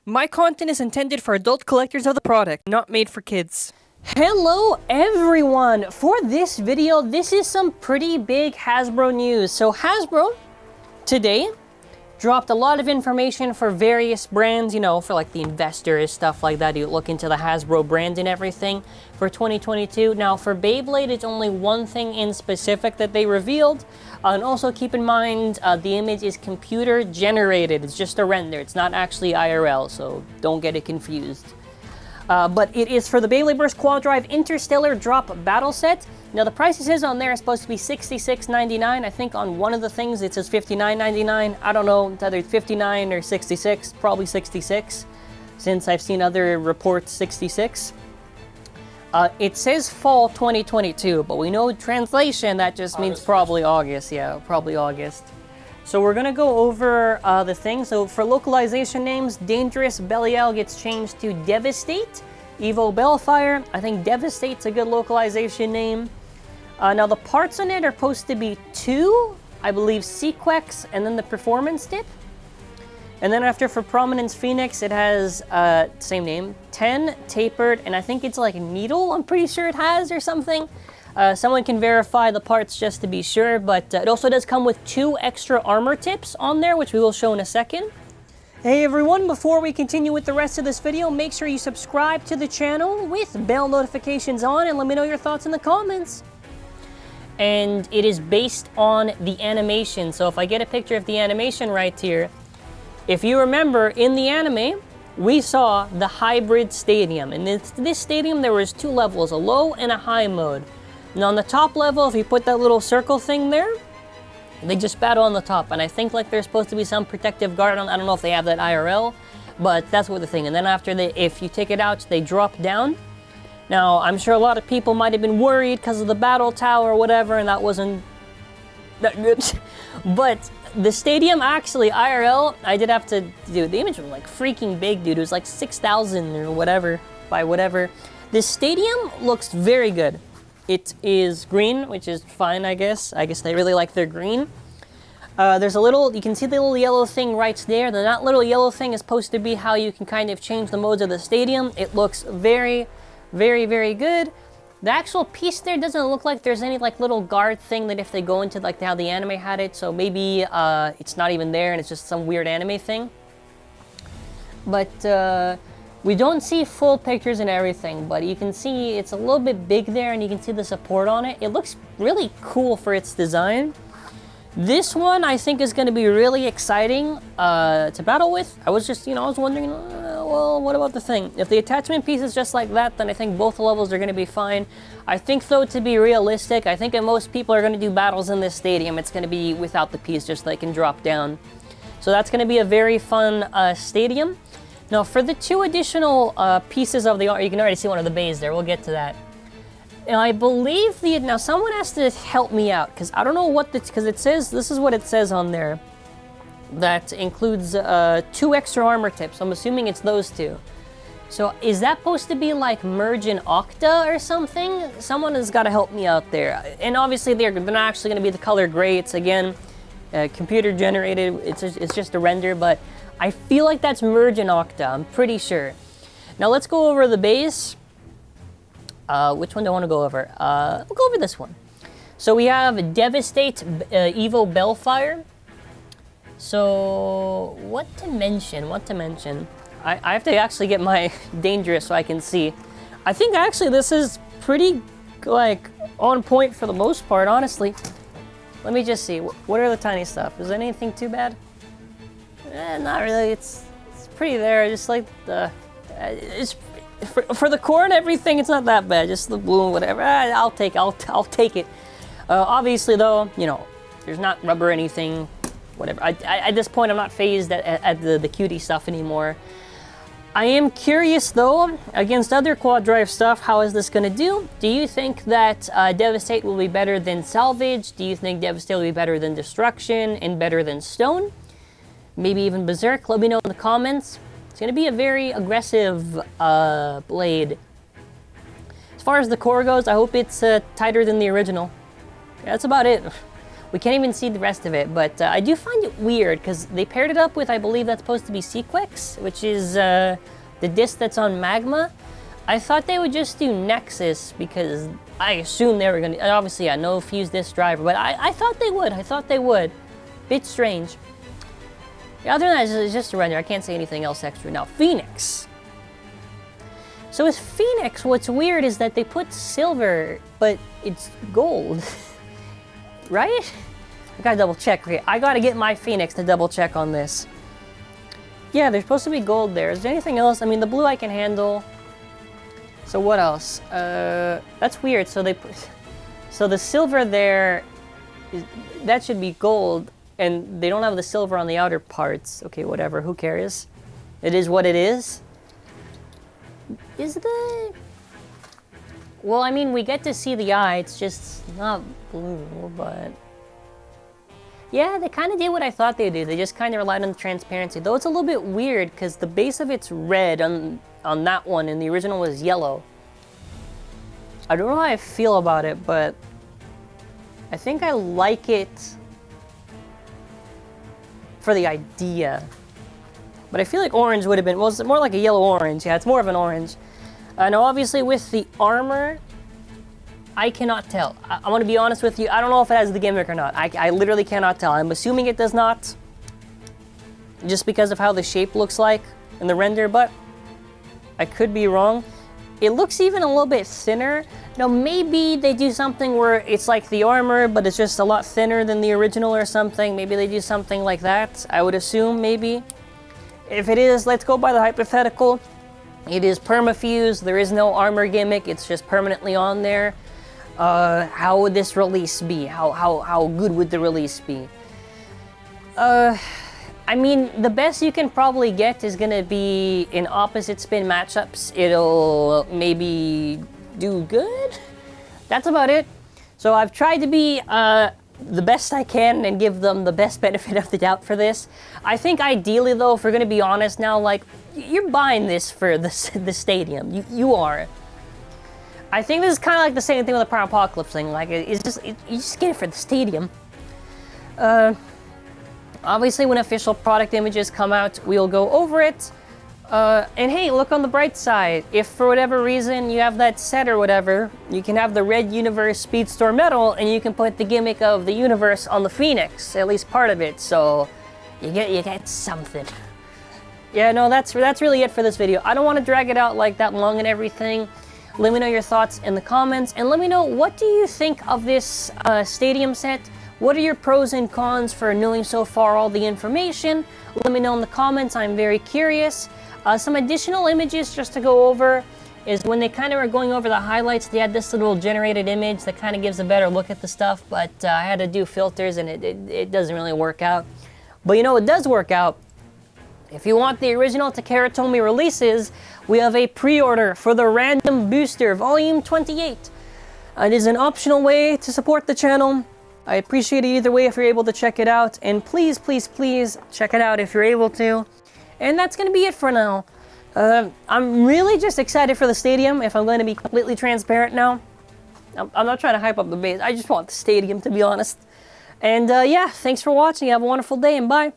My content is intended for adult collectors of the product, not made for kids. Hello everyone! For this video, this is some pretty big Hasbro news. So Hasbro, today, dropped a lot of information for various brands, you know, for like the investors, stuff like that. You look into the Hasbro brand and everything for 2022. Now for Beyblade, it's only one thing in specific that they revealed. And also keep in mind, the image is computer generated. It's just a render. It's not actually IRL, so don't get it confused. But it is for the Beyblade Burst Quad Drive Interstellar Drop Battle Set. Now the price it says on there is supposed to be $66.99. I think on one of the things it says $59.99. I don't know, it's either 59 or 66, probably 66, since I've seen other reports 66. It says fall 2022, but we know translation, that just means probably August. Yeah, probably August. So we're gonna go over the things. So for localization names, Dangerous Belial gets changed to Devastate. Evo Bellfire, I think Devastate's a good localization name. Now the parts on it are supposed to be 2, I believe Sequex, and then the Performance Tip. And then after for Prominence Phoenix, it has, same name, 10, Tapered, and I think it's like Needle, I'm pretty sure it has, or something. Someone can verify the parts just to be sure, but it also does come with 2 extra armor tips on there, which we will show in a second. Hey everyone, before we continue with the rest of this video, make sure you subscribe to the channel with bell notifications on and let me know your thoughts in the comments. And it is based on the animation, so if I get a picture of the animation right here, if you remember in the anime, we saw the hybrid stadium. And in this stadium, there was 2 levels, a low and a high mode. And on the top level, if you put that little circle thing there, they just battle on the top. And I think like there's supposed to be some protective guard on, I don't know if they have that IRL, but that's what the thing. And then after if you take it out, they drop down. Now, I'm sure a lot of people might have been worried because of the battle tower or whatever, and that wasn't that good. But the stadium, actually, IRL, I did have to do, the image was like freaking big, dude. It was like 6,000 or whatever, by whatever. This stadium looks very good. It is green, which is fine, I guess. I guess they really like their green. There's a little, you can see the little yellow thing right there. That little yellow thing is supposed to be how you can kind of change the modes of the stadium. It looks very, very, very good. The actual piece there doesn't look like there's any like little guard thing that if they go into like how the anime had it, so maybe it's not even there and it's just some weird anime thing. But we don't see full pictures and everything, but you can see it's a little bit big there and you can see the support on it. It looks really cool for its design. This one I think is going to be really exciting to battle with. I was just, I was wondering, well, what about the thing? If the attachment piece is just like that, then I think both levels are going to be fine. I think, though, to be realistic, I think if most people are going to do battles in this stadium, it's going to be without the piece, just so they can drop down. So that's going to be a very fun stadium. Now, for the 2 additional pieces of the, you can already see one of the bays there. We'll get to that. And I believe now someone has to help me out, because I don't know what because it says, this is what it says on there. That includes 2 extra armor tips. I'm assuming it's those 2. So is that supposed to be like Merge and Octa or something? Someone has got to help me out there. And obviously they're not actually going to be the color gray. It's again, computer generated. It's just a render, but I feel like that's Merge and Octa. I'm pretty sure. Now let's go over the base. Which one do I want to go over? We'll go over this one. So we have Devastate Evo Bellfire. So what to mention? I have to actually get my Dangerous so I can see. I think actually this is pretty like on point for the most part, honestly. Let me just see. What are the tiny stuff? Is anything too bad? Not really. It's pretty there. Just like it's for the core and everything. It's not that bad. Just the blue and whatever. I'll take it. Obviously though, there's not rubber or anything. Whatever. At this point, I'm not phased at the cutie stuff anymore. I am curious though, against other quad drive stuff, how is this gonna do? Do you think that Devastate will be better than Salvage? Do you think Devastate will be better than Destruction and better than Stone? Maybe even Berserk? Let me know in the comments. It's gonna be a very aggressive blade. As far as the core goes, I hope it's tighter than the original. Yeah, that's about it. We can't even see the rest of it, but I do find it weird because they paired it up with, I believe that's supposed to be Sequix, which is the disc that's on Magma. I thought they would just do Nexus because I assumed they were going to, obviously, yeah, no fused disk driver, but I thought they would. I thought they would. Bit strange. Yeah, other than that, it's just a render. I can't say anything else extra. Now, Phoenix. So with Phoenix, what's weird is that they put silver, but it's gold. Right? I gotta double check. Okay, I gotta get my Phoenix to double check on this. Yeah, there's supposed to be gold there. Is there anything else? I mean, the blue I can handle. So what else? That's weird. So they put, so the silver there, that should be gold, and they don't have the silver on the outer parts. Okay, whatever. Who cares? It is what it is. Is the... Well, I mean, we get to see the eye. It's just not blue, but... Yeah, they kind of did what I thought they'd do. They just kind of relied on the transparency. Though it's a little bit weird, because the base of it's red on that one, and the original was yellow. I don't know how I feel about it, but... I think I like it... for the idea. But I feel like orange would have been... Well, it's more like a yellow-orange. Yeah, it's more of an orange. Now, obviously, with the armor, I cannot tell. I want to be honest with you. I don't know if it has the gimmick or not. I literally cannot tell. I'm assuming it does not, just because of how the shape looks like in the render, but I could be wrong. It looks even a little bit thinner. Now, maybe they do something where it's like the armor, but it's just a lot thinner than the original or something. Maybe they do something like that. I would assume, maybe. If it is, let's go by the hypothetical. It is permafused, there is no armor gimmick, it's just permanently on there. How would this release be? How good would the release be? I mean, the best you can probably get is gonna be in opposite spin matchups. It'll maybe do good? That's about it. So I've tried to be the best I can and give them the best benefit of the doubt for this. I think ideally though, if we're gonna be honest now, like, you're buying this for the stadium. You are. I think this is kind of like the same thing with the Prime Apocalypse thing. Like, you just get it for the stadium. Obviously, when official product images come out, we'll go over it. And hey, look on the bright side. If for whatever reason you have that set or whatever, you can have the Red Universe Speedstore medal, and you can put the gimmick of the universe on the Phoenix, at least part of it. So you get something. Yeah, no, that's really it for this video. I don't want to drag it out like that long and everything. Let me know your thoughts in the comments, and let me know, what do you think of this stadium set? What are your pros and cons for knowing so far all the information? Let me know in the comments. I'm very curious. Some additional images just to go over is when they kind of are going over the highlights, they had this little generated image that kind of gives a better look at the stuff, but I had to do filters and it doesn't really work out. But you know what does work out? If you want the original Takara Tomy releases, we have a pre-order for the Random Booster Volume 28. It is an optional way to support the channel. I appreciate it either way if you're able to check it out. And please, please, please check it out if you're able to. And that's going to be it for now. I'm really just excited for the stadium, if I'm going to be completely transparent now. I'm not trying to hype up the base. I just want the stadium, to be honest. And yeah, thanks for watching. Have a wonderful day, and bye.